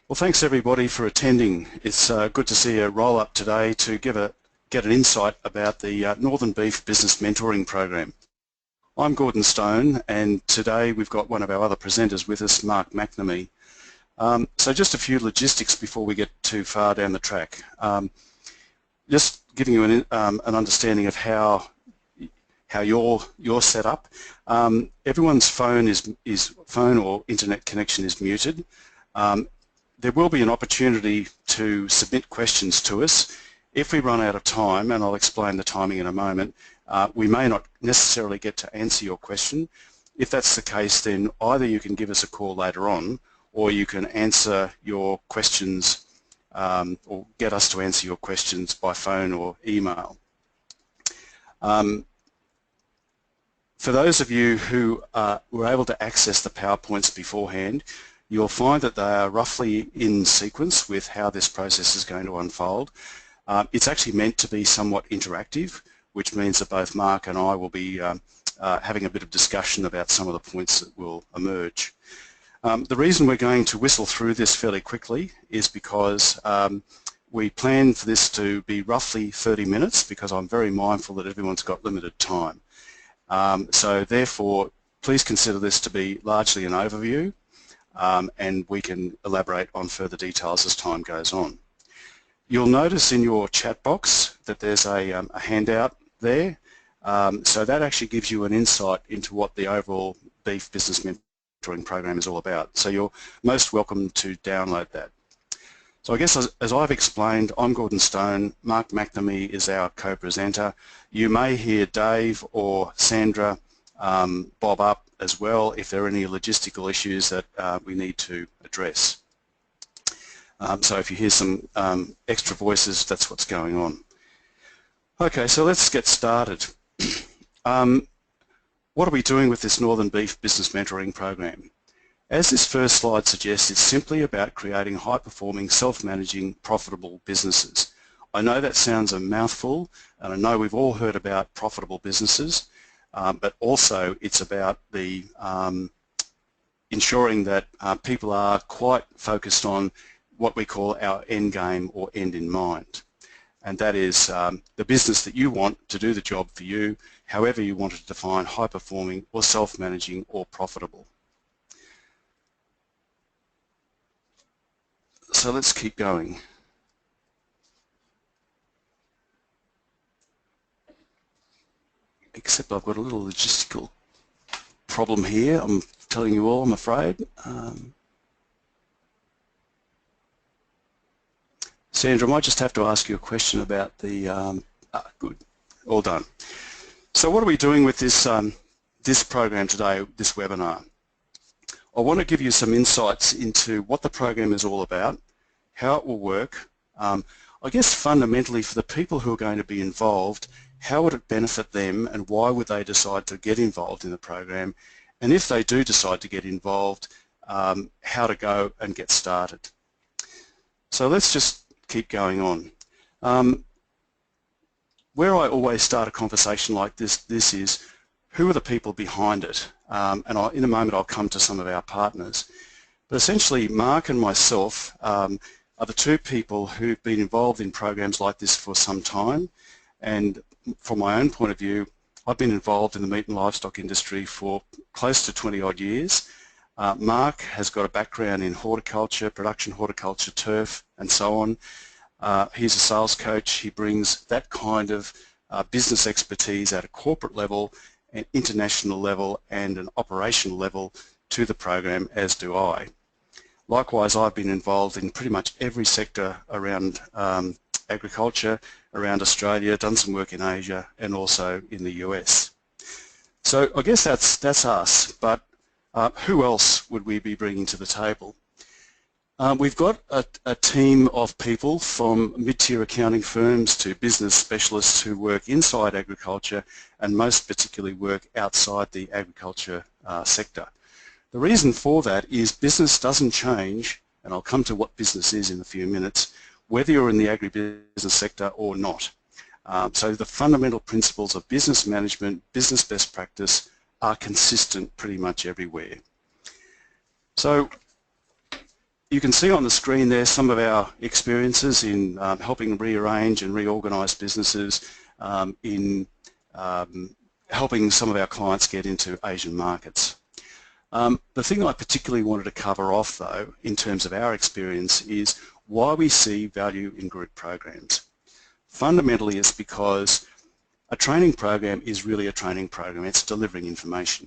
Well, thanks everybody for attending. It's good to see a roll up today to get an insight about the Northern Beef Business Mentoring Program. I'm Gordon Stone, and today we've got one of our other presenters with us, Mark McNamee. So just a few logistics before we get too far down the track. Just giving you an understanding of how you're set up. Everyone's phone or internet connection is muted. There will be an opportunity to submit questions to us. If we run out of time, and I'll explain the timing in a moment, we may not necessarily get to answer your question. If that's the case, then either you can give us a call later on, or you can answer your questions or get us to answer your questions by phone or email. For those of you who were able to access the PowerPoints beforehand, you'll find that they are roughly in sequence with how this process is going to unfold. It's actually meant to be somewhat interactive, which means that both Mark and I will be having a bit of discussion about some of the points that will emerge. The reason we're going to whistle through this fairly quickly is because we plan for this to be roughly 30 minutes because I'm very mindful that everyone's got limited time. So therefore, please consider this to be largely an overview. And we can elaborate on further details as time goes on. You'll notice in your chat box that there's a handout there, so that actually gives you an insight into what the overall Beef Business Mentoring Program is all about. So you're most welcome to download that. So I guess as I've explained, I'm Gordon Stone, Mark McNamee is our co-presenter. You may hear Dave or Sandra bob up as well if there are any logistical issues that we need to address. So if you hear some extra voices, that's what's going on. Okay, so let's get started. What are we doing with this Northern Beef Business Mentoring Program? As this first slide suggests, it's simply about creating high-performing, self-managing, profitable businesses. I know that sounds a mouthful, and I know we've all heard about profitable businesses, but also it's about the ensuring that people are quite focused on what we call our end game or end in mind. And that is the business that you want to do the job for you, however you want to define high-performing or self-managing or profitable. So let's keep going. Except I've got a little logistical problem here, I'm telling you all, I'm afraid. Sandra, I might just have to ask you a question about the, good, all done. So what are we doing with this, this program today, this webinar? I want to give you some insights into what the program is all about, how it will work, I guess fundamentally for the people who are going to be involved, how would it benefit them and why would they decide to get involved in the program, and if they do decide to get involved, how to go and get started. So let's just keep going on. Where I always start a conversation like this is who are the people behind it, and in a moment I'll come to some of our partners. But essentially Mark and myself are the two people who've been involved in programs like this for some time, and from my own point of view, I've been involved in the meat and livestock industry for close to 20 odd years. Mark has got a background in horticulture, production horticulture, turf and so on. He's a sales coach. He brings that kind of business expertise at a corporate level, an international level and an operational level to the program, as do I. Likewise, I've been involved in pretty much every sector around agriculture, around Australia, done some work in Asia and also in the US. So I guess that's us, but who else would we be bringing to the table? We've got a team of people from mid-tier accounting firms to business specialists who work inside agriculture and most particularly work outside the agriculture sector. The reason for that is business doesn't change, and I'll come to what business is in a few minutes, whether you're in the agribusiness sector or not. So the fundamental principles of business management, business best practice are consistent pretty much everywhere. So You can see on the screen there some of our experiences in helping rearrange and reorganise businesses, in helping some of our clients get into Asian markets. The thing I particularly wanted to cover off, though, in terms of our experience, is why we see value in group programs. Fundamentally, it's because a training program is really a training program. It's delivering information.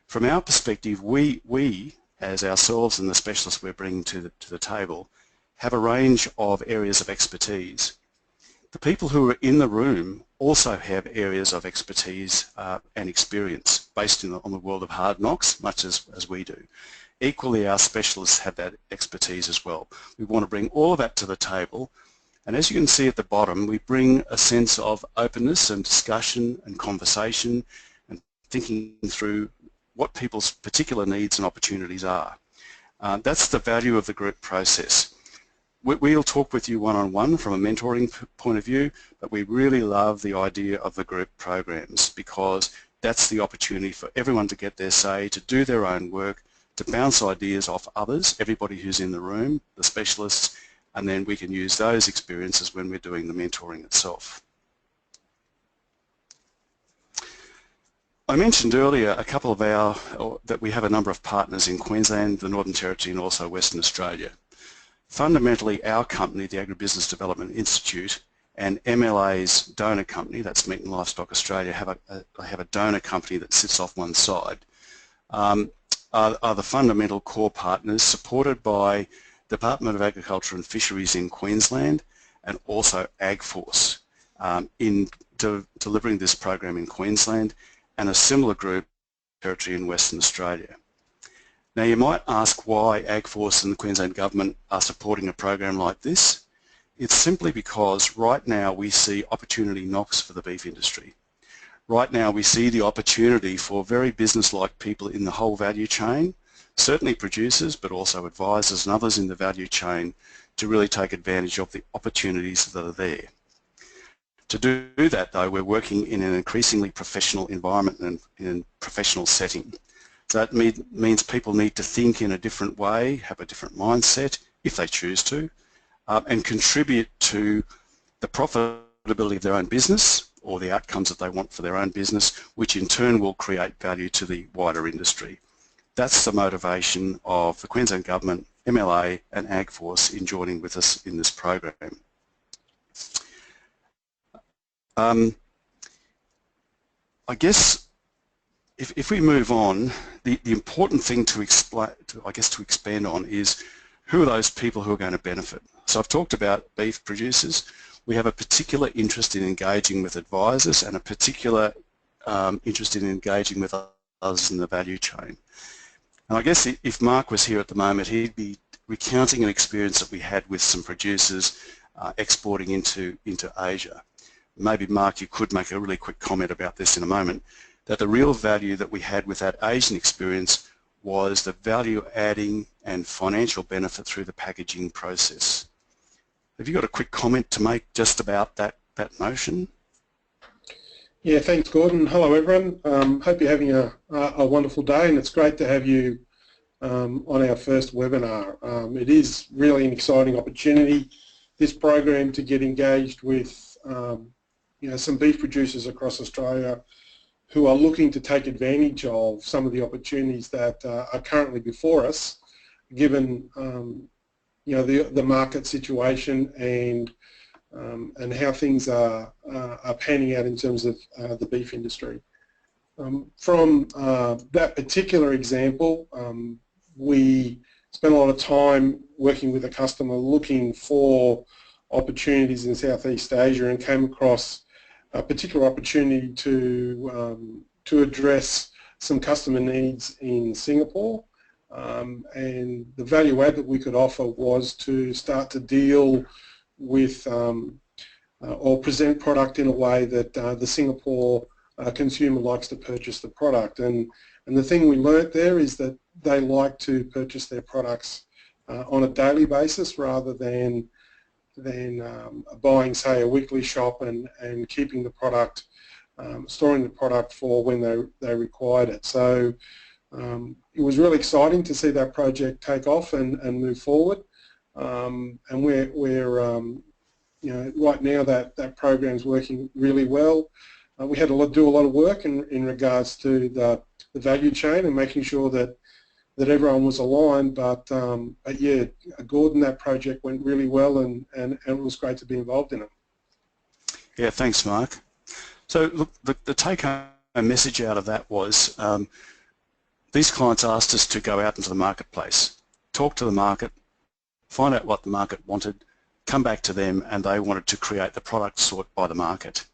From our perspective, we as ourselves and the specialists we're bringing to the table, have a range of areas of expertise. The people who are in the room also have areas of expertise and experience based on the world of hard knocks, much as we do. Equally, our specialists have that expertise as well. We want to bring all of that to the table, and as you can see at the bottom, we bring a sense of openness and discussion and conversation and thinking through what people's particular needs and opportunities are. That's the value of the group process. We'll talk with you one-on-one from a mentoring point of view, but we really love the idea of the group programs because that's the opportunity for everyone to get their say, to do their own work, to bounce ideas off others, everybody who's in the room, the specialists, and then we can use those experiences when we're doing the mentoring itself. I mentioned earlier a couple of that we have a number of partners in Queensland, the Northern Territory and also Western Australia. Fundamentally, our company, the Agri-Business Development Institute, and MLA's donor company, that's Meat and Livestock Australia, have a donor company that sits off one side, are the fundamental core partners supported by Department of Agriculture and Fisheries in Queensland and also AgForce in delivering this program in Queensland, and a similar group territory in Western Australia. Now you might ask why AgForce and the Queensland Government are supporting a program like this. It's simply because right now we see opportunity knocks for the beef industry. Right now we see the opportunity for very business-like people in the whole value chain, certainly producers but also advisors and others in the value chain, to really take advantage of the opportunities that are there. To do that, though, we're working in an increasingly professional environment and in a professional setting. So that means people need to think in a different way, have a different mindset, if they choose to, and contribute to the profitability of their own business or the outcomes that they want for their own business, which in turn will create value to the wider industry. That's the motivation of the Queensland Government, MLA and AgForce in joining with us in this program. I guess if we move on, the important thing to expand on is who are those people who are going to benefit. So I've talked about beef producers. We have a particular interest in engaging with advisors and a particular interest in engaging with others in the value chain. And I guess if Mark was here at the moment, he'd be recounting an experience that we had with some producers exporting into Asia. Maybe, Mark, you could make a really quick comment about this in a moment, that the real value that we had with that Asian experience was the value adding and financial benefit through the packaging process. Have you got a quick comment to make just about that notion? Yeah, thanks, Gordon. Hello, everyone. Hope you're having a wonderful day, and it's great to have you on our first webinar. It is really an exciting opportunity, this program, to get engaged with some beef producers across Australia who are looking to take advantage of some of the opportunities that are currently before us, given the market situation and how things are panning out in terms of the beef industry. From that particular example, we spent a lot of time working with a customer looking for opportunities in Southeast Asia and came across a particular opportunity to address some customer needs in Singapore, and the value add that we could offer was to start to deal with or present product in a way that the Singapore consumer likes to purchase the product. And the thing we learnt there is that they like to purchase their products on a daily basis rather than buying, say, a weekly shop and keeping the product, storing the product for when they required it. So It was really exciting to see that project take off and move forward, and we're you know, right now that program's working really well. We had to do a lot of work in regards to the value chain and making sure that everyone was aligned, but yeah, Gordon, that project went really well, and it was great to be involved in it. Yeah, thanks, Mark. So look, the take-home message out of that was these clients asked us to go out into the marketplace, talk to the market, find out what the market wanted, come back to them, and they wanted to create the product sought by the market.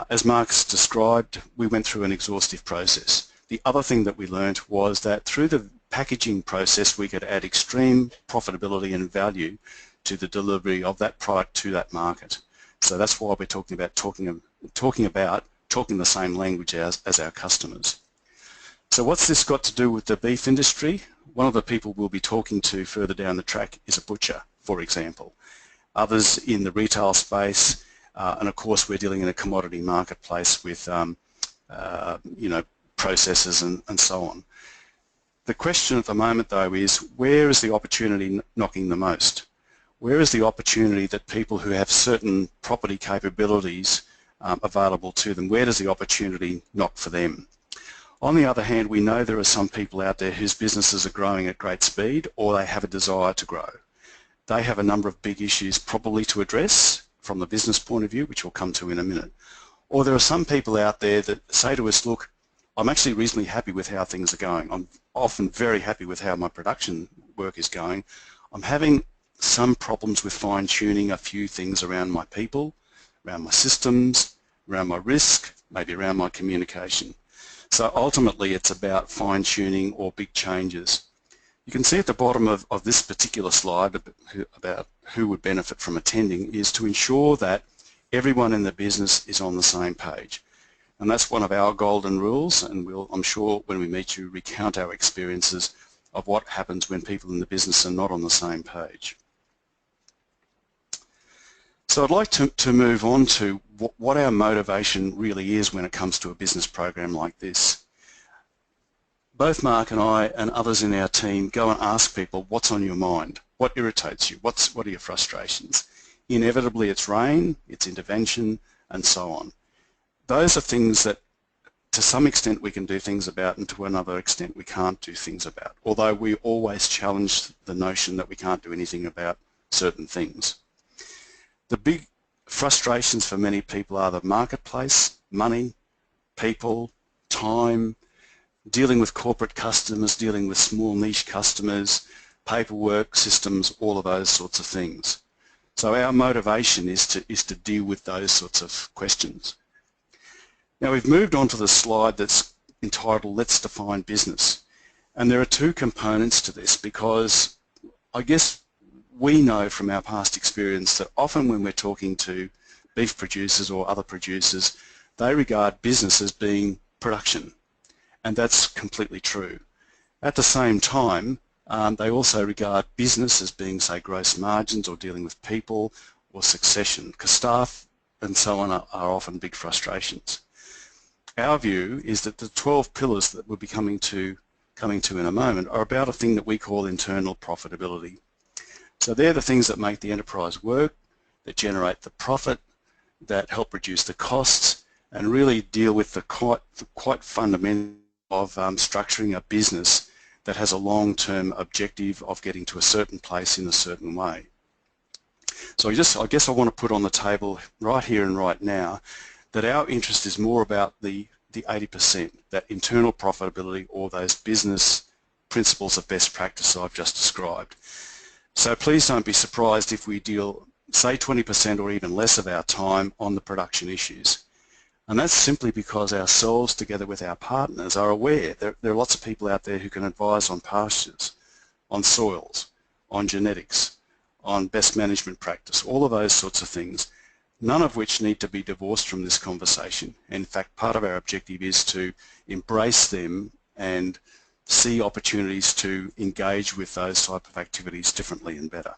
As Mark's described, we went through an exhaustive process. The other thing that we learned was that through the packaging process we could add extreme profitability and value to the delivery of that product to that market. So that's why we're talking about talking the same language as our customers. So what's this got to do with the beef industry? One of the people we'll be talking to further down the track is a butcher, for example. Others in the retail space, and of course we're dealing in a commodity marketplace with you know, processors and so on. The question at the moment though is, where is the opportunity knocking the most? Where is the opportunity that people who have certain property capabilities available to them, where does the opportunity knock for them? On the other hand, we know there are some people out there whose businesses are growing at great speed, or they have a desire to grow. They have a number of big issues probably to address from the business point of view, which we'll come to in a minute. Or there are some people out there that say to us, look, I'm actually reasonably happy with how things are going. I'm often very happy with how my production work is going. I'm having some problems with fine-tuning a few things around my people, around my systems, around my risk, maybe around my communication. So ultimately it's about fine-tuning or big changes. You can see at the bottom of this particular slide about who would benefit from attending is to ensure that everyone in the business is on the same page. And that's one of our golden rules, and we'll, I'm sure when we meet you, recount our experiences of what happens when people in the business are not on the same page. So I'd like to move on to what our motivation really is when it comes to a business program like this. Both Mark and I and others in our team go and ask people, what's on your mind? What irritates you? What are your frustrations? Inevitably it's rain, it's intervention, and so on. Those are things that to some extent we can do things about, and to another extent we can't do things about, although we always challenge the notion that we can't do anything about certain things. The big frustrations for many people are the marketplace, money, people, time, dealing with corporate customers, dealing with small niche customers, paperwork, systems, all of those sorts of things. So our motivation is to deal with those sorts of questions. Now we've moved on to the slide that's entitled Let's Define Business, and there are two components to this, because I guess we know from our past experience that often when we're talking to beef producers or other producers, they regard business as being production, and that's completely true. At the same time, they also regard business as being, say, gross margins or dealing with people or succession, because staff and so on are often big frustrations. Our view is that the 12 pillars that we'll be coming to in a moment are about a thing that we call internal profitability. So they're the things that make the enterprise work, that generate the profit, that help reduce the costs, and really deal with the quite fundamental of structuring a business that has a long-term objective of getting to a certain place in a certain way. So I guess I want to put on the table right here and right now that our interest is more about the 80%, that internal profitability, or those business principles of best practice I've just described. So please don't be surprised if we deal, say, 20% or even less of our time on the production issues. And that's simply because ourselves, together with our partners, are aware there are lots of people out there who can advise on pastures, on soils, on genetics, on best management practice, all of those sorts of things, none of which need to be divorced from this conversation. In fact, part of our objective is to embrace them and see opportunities to engage with those type of activities differently and better.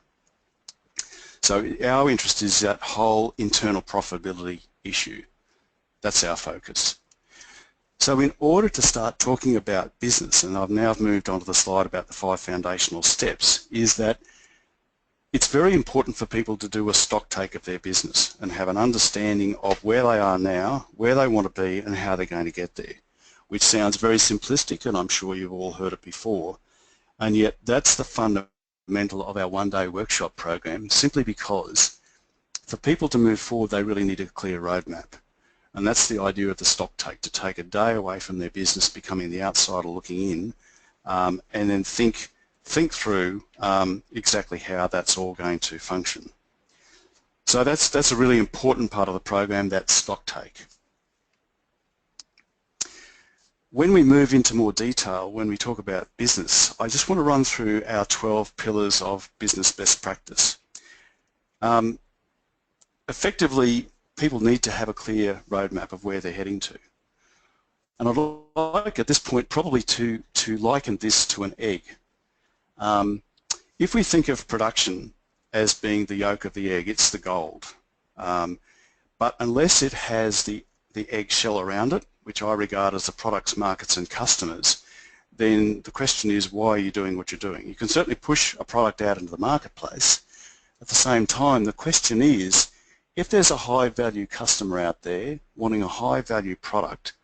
So our interest is that whole internal profitability issue. That's our focus. So in order to start talking about business, and I've now moved on to the slide about the 5 foundational steps, is that it's very important for people to do a stock take of their business and have an understanding of where they are now, where they want to be, and how they're going to get there, which sounds very simplistic, and I'm sure you've all heard it before, and yet that's the fundamental of our one-day workshop program, simply because for people to move forward, they really need a clear roadmap. And that's the idea of the stock take, to take a day away from their business, becoming the outsider looking in, and then think through exactly how that's all going to function. So that's a really important part of the program, that stock take. When we move into more detail, when we talk about business, I just want to run through our 12 pillars of business best practice. Effectively, people need to have a clear roadmap of where they're heading to. And I'd like at this point probably to liken this to an egg. If we think of production as being the yolk of the egg, it's the gold. But unless it has the egg shell around it, which I regard as the products, markets and customers, then the question is, why are you doing what you're doing? You can certainly push a product out into the marketplace. At the same time, the question is, if there's a high-value customer out there wanting a high-value product,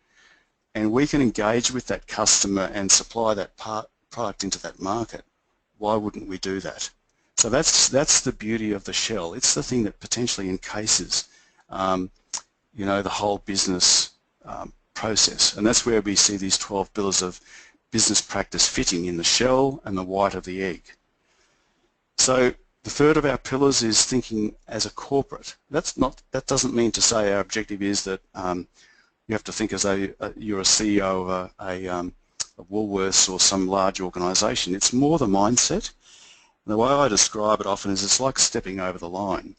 and we can engage with that customer and supply that product into that market, why wouldn't we do that? So that's the beauty of the shell. It's the thing that potentially encases, the whole business process, and that's where we see these 12 pillars of business practice fitting in the shell and the white of the egg. So the third of our pillars is thinking as a corporate. That doesn't mean to say our objective is that you have to think as though you're a CEO of a Woolworths or some large organisation. It's more the mindset. And the way I describe it often is it's like stepping over the line.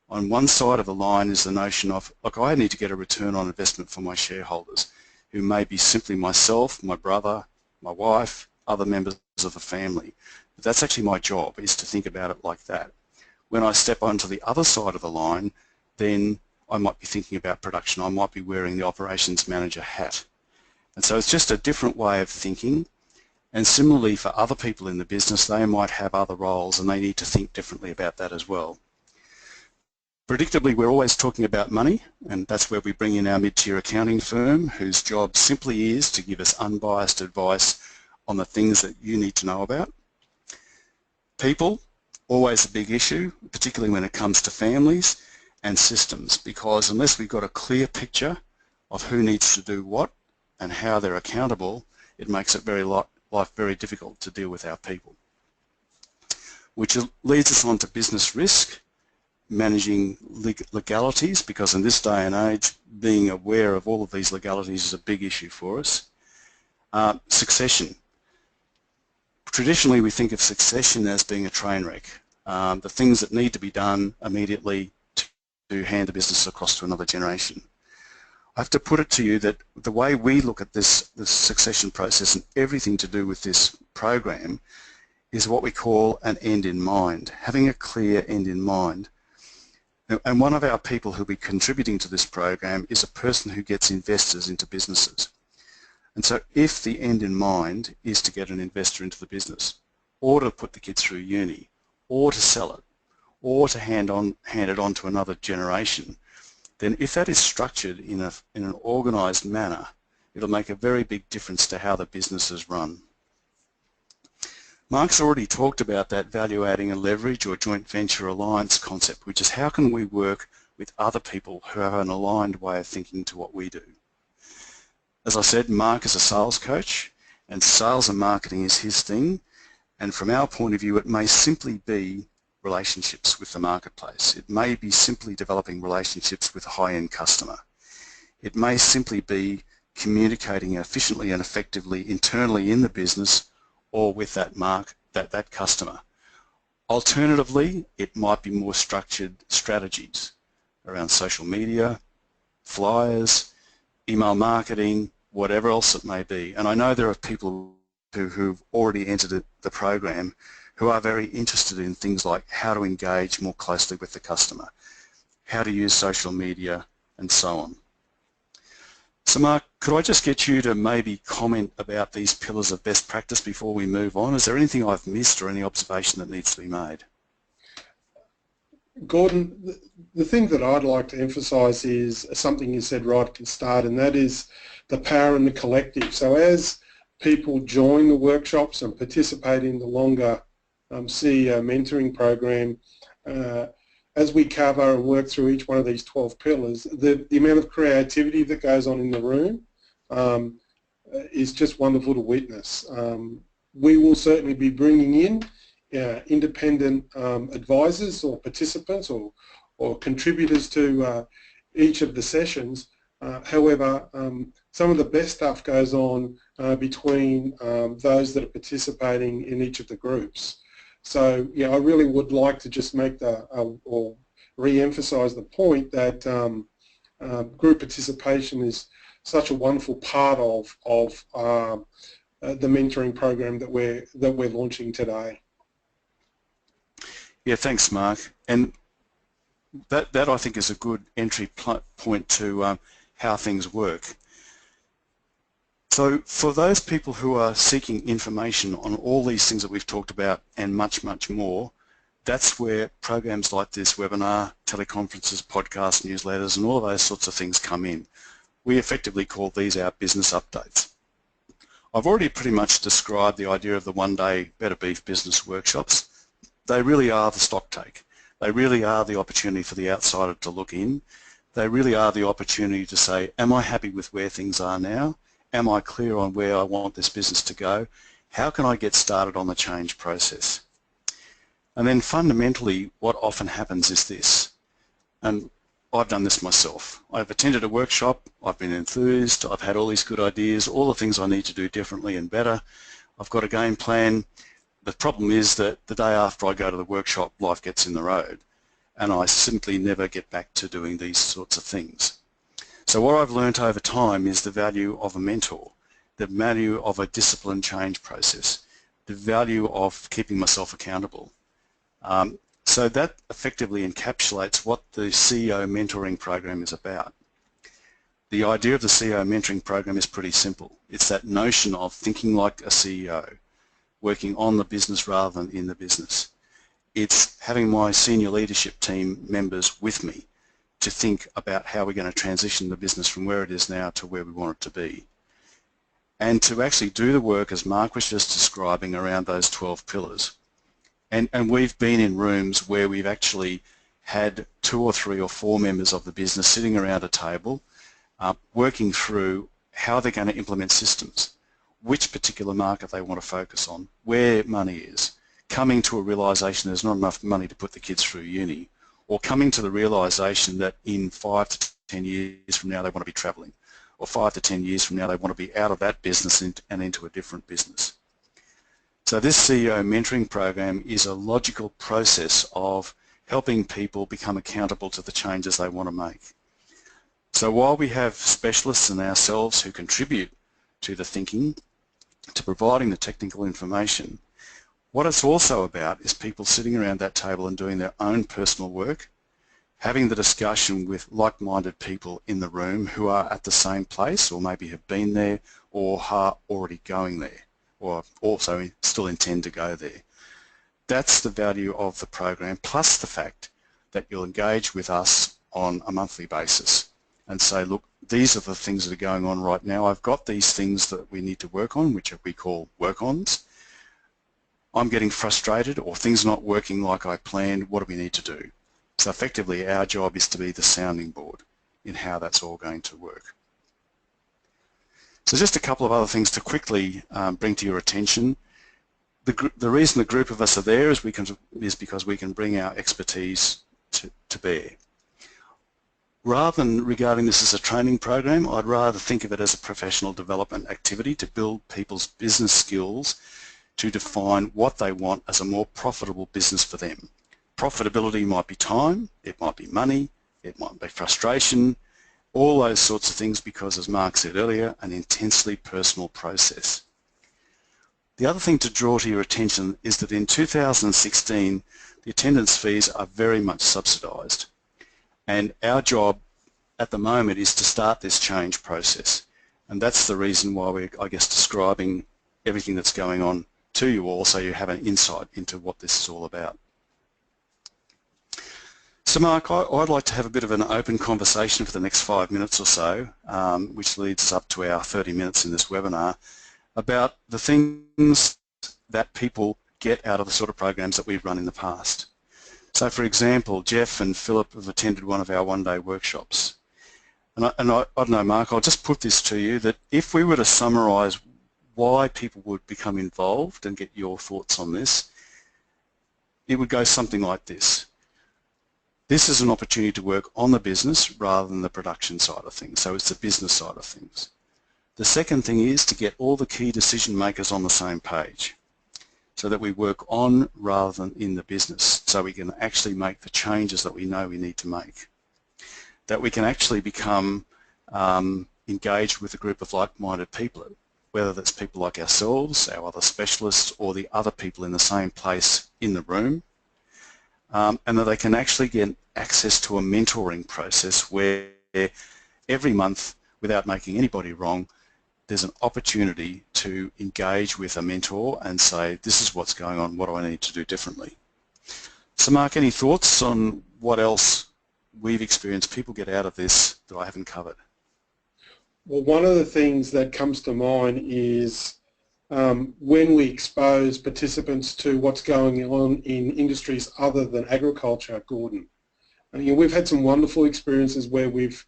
On one side of the line is the notion of, look, I need to get a return on investment for my shareholders, who may be simply myself, my brother, my wife, other members of the family. But that's actually my job, is to think about it like that. When I step onto the other side of the line, then I might be thinking about production. I might be wearing the operations manager hat. And so it's just a different way of thinking. And similarly for other people in the business, they might have other roles and they need to think differently about that as well. Predictably, we're always talking about money, and that's where we bring in our mid-tier accounting firm, whose job simply is to give us unbiased advice on the things that you need to know about. People, always a big issue, particularly when it comes to families, and systems, because unless we've got a clear picture of who needs to do what and how they're accountable, it makes it life very difficult to deal with our people. Which leads us on to business risk, managing legalities, because in this day and age, being aware of all of these legalities is a big issue for us. Succession. Traditionally, we think of succession as being a train wreck, the things that need to be done immediately to hand the business across to another generation. I have to put it to you that the way we look at this succession process and everything to do with this program is what we call an end in mind, having a clear end in mind. And one of our people who will be contributing to this program is a person who gets investors into businesses. And so if the end in mind is to get an investor into the business, or to put the kids through uni, or to sell it, or to hand it on to another generation, then if that is structured in an organised manner, it'll make a very big difference to how the business is run. Mark's already talked about that value adding and leverage or joint venture alliance concept, which is how can we work with other people who have an aligned way of thinking to what we do. As I said, Mark is a sales coach, and sales and marketing is his thing, and from our point of view it may simply be relationships with the marketplace. It may be simply developing relationships with a high-end customer. It may simply be communicating efficiently and effectively internally in the business or with that customer. Alternatively, it might be more structured strategies around social media, flyers, email marketing, whatever else it may be. And I know there are people who've already entered the program who are very interested in things like how to engage more closely with the customer, how to use social media, and so on. So Mark, could I just get you to maybe comment about these pillars of best practice before we move on? Is there anything I've missed or any observation that needs to be made? Gordon, the thing that I'd like to emphasise is something you said right at the start, and that is the power in the collective. So as people join the workshops and participate in the longer CEO mentoring program, as we cover and work through each one of these 12 pillars, the amount of creativity that goes on in the room is just wonderful to witness. We will certainly be bringing in independent advisors or participants or contributors to each of the sessions. However, some of the best stuff goes on between those that are participating in each of the groups. So yeah, I really would like to just make or re-emphasise the point that group participation is such a wonderful part of the mentoring program that we're launching today. Yeah, thanks, Mark. And that I think is a good entry point to how things work. So for those people who are seeking information on all these things that we've talked about and much, much more, that's where programs like this webinar, teleconferences, podcasts, newsletters, and all of those sorts of things come in. We effectively call these our business updates. I've already pretty much described the idea of the one-day Better Beef business workshops. They really are the stock take. They really are the opportunity for the outsider to look in. They really are the opportunity to say, am I happy with where things are now? Am I clear on where I want this business to go? How can I get started on the change process? And then fundamentally, what often happens is this, and I've done this myself. I've attended a workshop, I've been enthused, I've had all these good ideas, all the things I need to do differently and better. I've got a game plan. The problem is that the day after I go to the workshop, life gets in the road, and I simply never get back to doing these sorts of things. So what I've learnt over time is the value of a mentor, the value of a disciplined change process, the value of keeping myself accountable. So that effectively encapsulates what the CEO mentoring program is about. The idea of the CEO mentoring program is pretty simple. It's that notion of thinking like a CEO, working on the business rather than in the business. It's having my senior leadership team members with me to think about how we're going to transition the business from where it is now to where we want it to be. And to actually do the work, as Mark was just describing, around those 12 pillars. And we've been in rooms where we've actually had 2 or 3 or 4 members of the business sitting around a table working through how they're going to implement systems, which particular market they want to focus on, where money is, coming to a realisation there's not enough money to put the kids through uni, or coming to the realisation that in 5 to 10 years from now they want to be travelling, or 5 to 10 years from now they want to be out of that business and into a different business. So this CEO mentoring program is a logical process of helping people become accountable to the changes they want to make. So while we have specialists and ourselves who contribute to the thinking, to providing the technical information, what it's also about is people sitting around that table and doing their own personal work, having the discussion with like-minded people in the room who are at the same place or maybe have been there or are already going there or also still intend to go there. That's the value of the program, plus the fact that you'll engage with us on a monthly basis and say, look, these are the things that are going on right now. I've got these things that we need to work on, which we call work-ons. I'm getting frustrated or things not working like I planned. What do we need to do? So effectively our job is to be the sounding board in how that's all going to work. So just a couple of other things to quickly bring to your attention. The reason the group of us are there is because we can bring our expertise to bear. Rather than regarding this as a training program, I'd rather think of it as a professional development activity to build people's business skills to define what they want as a more profitable business for them. Profitability might be time, it might be money, it might be frustration, all those sorts of things because, as Mark said earlier, an intensely personal process. The other thing to draw to your attention is that in 2016 the attendance fees are very much subsidised, and our job at the moment is to start this change process. And that's the reason why we're, I guess, describing everything that's going on to you all so you have an insight into what this is all about. So Mark, I'd like to have a bit of an open conversation for the next 5 minutes or so, which leads us up to our 30 minutes in this webinar, about the things that people get out of the sort of programs that we've run in the past. So for example, Jeff and Philip have attended one of our one-day workshops. And I don't know, Mark, I'll just put this to you, that if we were to summarise why people would become involved and get your thoughts on this, it would go something like this. This is an opportunity to work on the business rather than the production side of things, so it's the business side of things. The second thing is to get all the key decision makers on the same page, so that we work on rather than in the business, so we can actually make the changes that we know we need to make. That we can actually become engaged with a group of like-minded people, whether that's people like ourselves, our other specialists, or the other people in the same place in the room, and that they can actually get access to a mentoring process where every month, without making anybody wrong, there's an opportunity to engage with a mentor and say, this is what's going on, what do I need to do differently? So Mark, any thoughts on what else we've experienced people get out of this that I haven't covered? Well, one of the things that comes to mind is when we expose participants to what's going on in industries other than agriculture, Gordon. And, you know, we've had some wonderful experiences where we've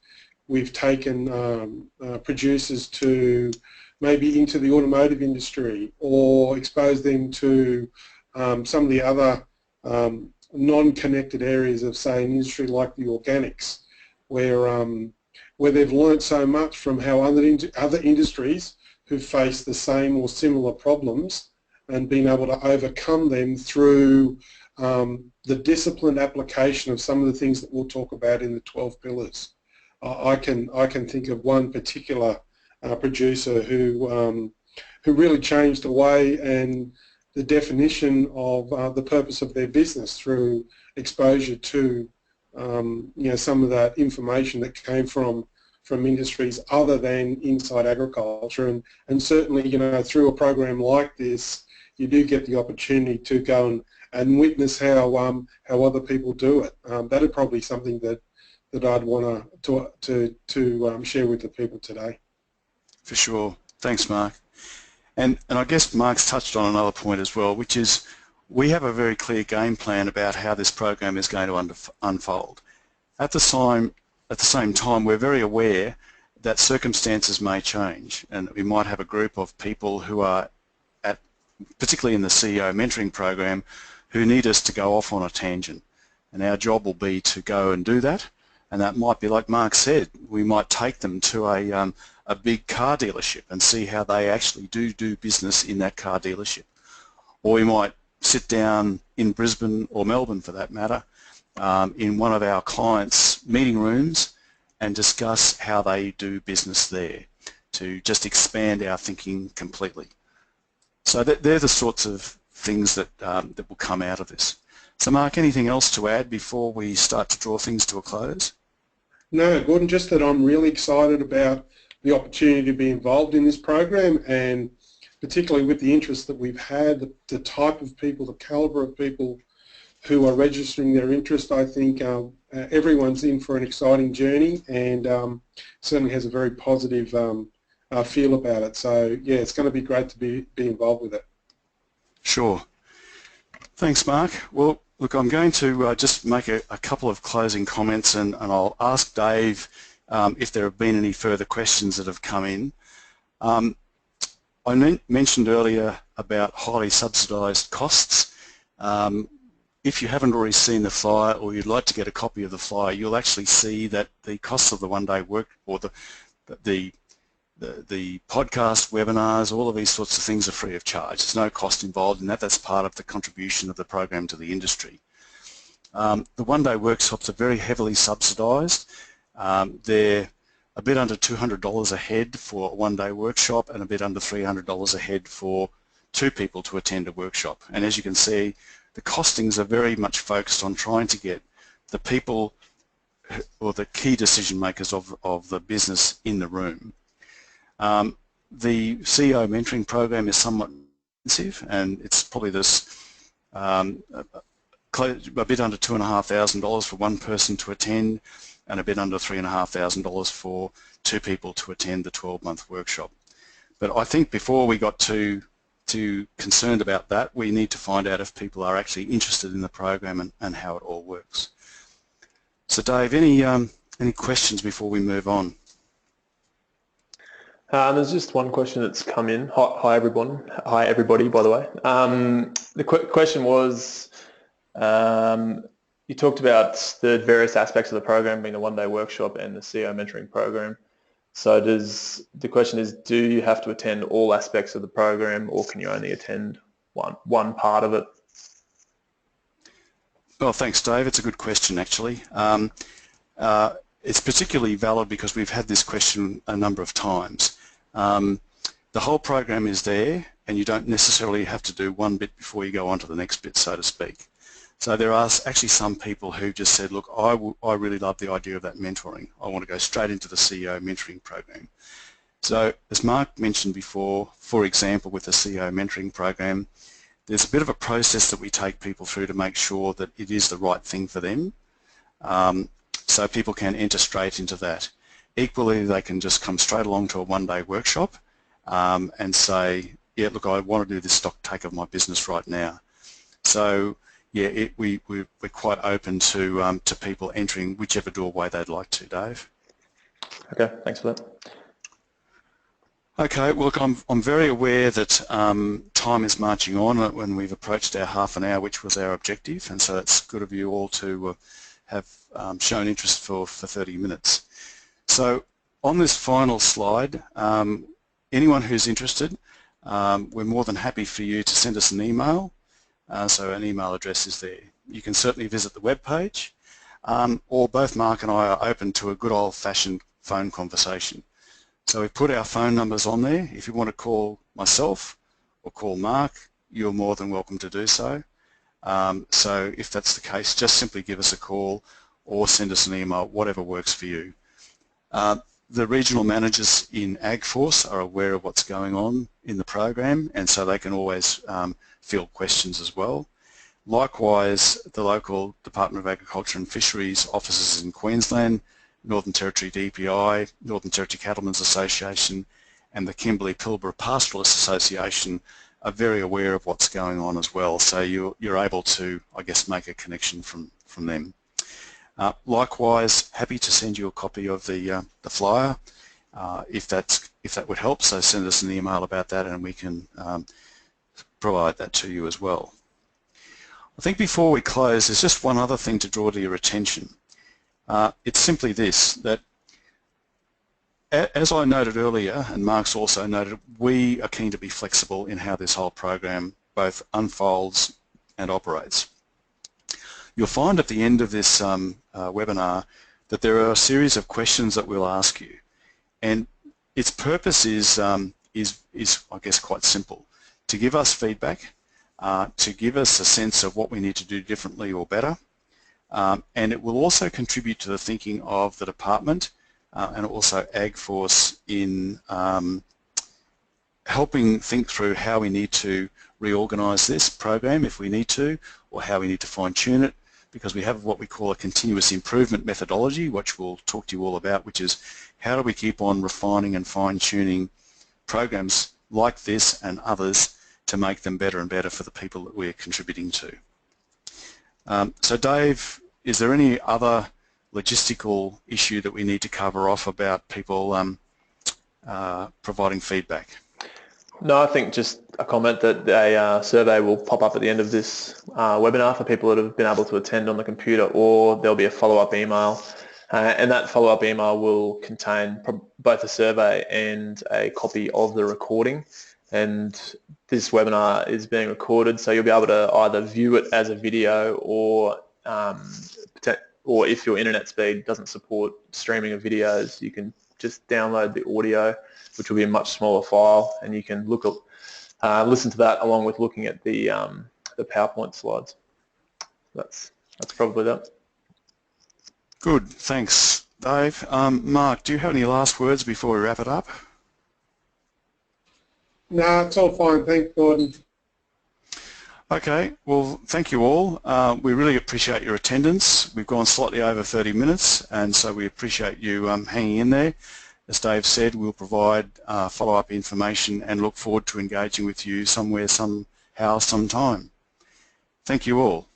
taken producers to maybe into the automotive industry, or expose them to some of the other non-connected areas of, say, an industry like the organics, where they've learnt so much from how other industries who face the same or similar problems and been able to overcome them through the disciplined application of some of the things that we'll talk about in the 12 pillars. I can think of one particular producer who really changed the way and the definition of the purpose of their business through exposure to you know, some of that information that came from industries other than inside agriculture, and certainly, you know, through a program like this, you do get the opportunity to go and witness how other people do it. That is probably something that I'd want to share with the people today. For sure. Thanks, Mark. And I guess Mark's touched on another point as well, which is we have a very clear game plan about how this program is going to unfold. At the same time, we're very aware that circumstances may change, and we might have a group of people who are particularly in the CEO mentoring program, who need us to go off on a tangent. And our job will be to go and do that. And that might be, like Mark said, we might take them to a big car dealership and see how they actually do business in that car dealership. Or we might sit down in Brisbane or Melbourne, for that matter, in one of our clients' meeting rooms and discuss how they do business there, to just expand our thinking completely. So they're the sorts of things that will come out of this. So Mark, anything else to add before we start to draw things to a close? No, Gordon, just that I'm really excited about the opportunity to be involved in this program, and particularly with the interest that we've had, the type of people, the calibre of people who are registering their interest. I think everyone's in for an exciting journey, and certainly has a very positive feel about it. So yeah, it's going to be great to be involved with it. Sure. Thanks, Mark. Well, look, I'm going to just make a couple of closing comments, and I'll ask Dave if there have been any further questions that have come in. I mentioned earlier about highly subsidised costs. If you haven't already seen the flyer, or you'd like to get a copy of the flyer, you'll actually see that the costs of the one-day work, or the podcast, webinars, all of these sorts of things are free of charge. There's no cost involved in that. That's part of the contribution of the program to the industry. The one-day workshops are very heavily subsidised. They're a bit under $200 a head for a one-day workshop, and a bit under $300 a head for 2 people to attend a workshop. And as you can see, the costings are very much focused on trying to get the people or the key decision makers of the business in the room. The CEO mentoring program is somewhat expensive, and it's probably a bit under $2,500 for one person to attend, and a bit under $3,500 for two people to attend the 12-month workshop. But I think before we got too concerned about that, we need to find out if people are actually interested in the program and how it all works. So Dave, any questions before we move on? There's just one question that's come in. Hi everyone. Hi everybody, by the way. The question was, you talked about the various aspects of the program being the one-day workshop and the CEO mentoring program. So the question is, do you have to attend all aspects of the program, or can you only attend one part of it? Well, thanks, Dave. It's a good question, actually. It's particularly valid because we've had this question a number of times. The whole program is there, and you don't necessarily have to do one bit before you go on to the next bit, so to speak. So there are actually some people who just said, look, I really love the idea of that mentoring. I want to go straight into the CEO mentoring program. So as Mark mentioned before, for example, with the CEO mentoring program, there's a bit of a process that we take people through to make sure that it is the right thing for them. So people can enter straight into that. Equally, they can just come straight along to a one-day workshop and say, yeah, look, I want to do this stock take of my business right now. So yeah, we're quite open to people entering whichever doorway they'd like to, Dave. Okay, thanks for that. Okay, well, look, I'm very aware that time is marching on when we've approached our half an hour, which was our objective, and so it's good of you all to have shown interest for 30 minutes. So on this final slide, anyone who's interested, we're more than happy for you to send us an email. So an email address is there. You can certainly visit the web page, or both Mark and I are open to a good old-fashioned phone conversation. So we've put our phone numbers on there. If you want to call myself or call Mark, you're more than welcome to do so. So if that's the case, just simply give us a call or send us an email, whatever works for you. The regional managers in AgForce are aware of what's going on in the program, and so they can always field questions as well. Likewise, the local Department of Agriculture and Fisheries offices in Queensland, Northern Territory DPI, Northern Territory Cattlemen's Association, and the Kimberley-Pilbara Pastoralists Association are very aware of what's going on as well. So you're able to, I guess, make a connection from them. Likewise, happy to send you a copy of the flyer if that would help. So send us an email about that, and we can provide that to you as well. I think before we close, there's just one other thing to draw to your attention. It's simply this, that as I noted earlier, and Mark's also noted, we are keen to be flexible in how this whole program both unfolds and operates. You'll find at the end of this webinar that there are a series of questions that we'll ask you, and its purpose is I guess quite simple: to give us feedback, to give us a sense of what we need to do differently or better, and it will also contribute to the thinking of the department and also AgForce in helping think through how we need to reorganise this program if we need to, or how we need to fine-tune it, because we have what we call a continuous improvement methodology, which we'll talk to you all about, which is how do we keep on refining and fine-tuning programs like this and others to make them better and better for the people that we're contributing to. So Dave, is there any other logistical issue that we need to cover off about people providing feedback? No, I think just a comment that a survey will pop up at the end of this webinar for people that have been able to attend on the computer, or there'll be a follow-up email, and that follow-up email will contain both a survey and a copy of the recording. And this webinar is being recorded, so you'll be able to either view it as a video, or if your internet speed doesn't support streaming of videos, you can just download the audio, which will be a much smaller file, and you can listen to that along with looking at the PowerPoint slides. That's probably that. Good, thanks, Dave. Mark, do you have any last words before we wrap it up? No, it's all fine. Thanks, Gordon. Okay, well, thank you all. We really appreciate your attendance. We've gone slightly over 30 minutes, and so we appreciate you hanging in there. As Dave said, we'll provide follow-up information and look forward to engaging with you somewhere, somehow, sometime. Thank you all.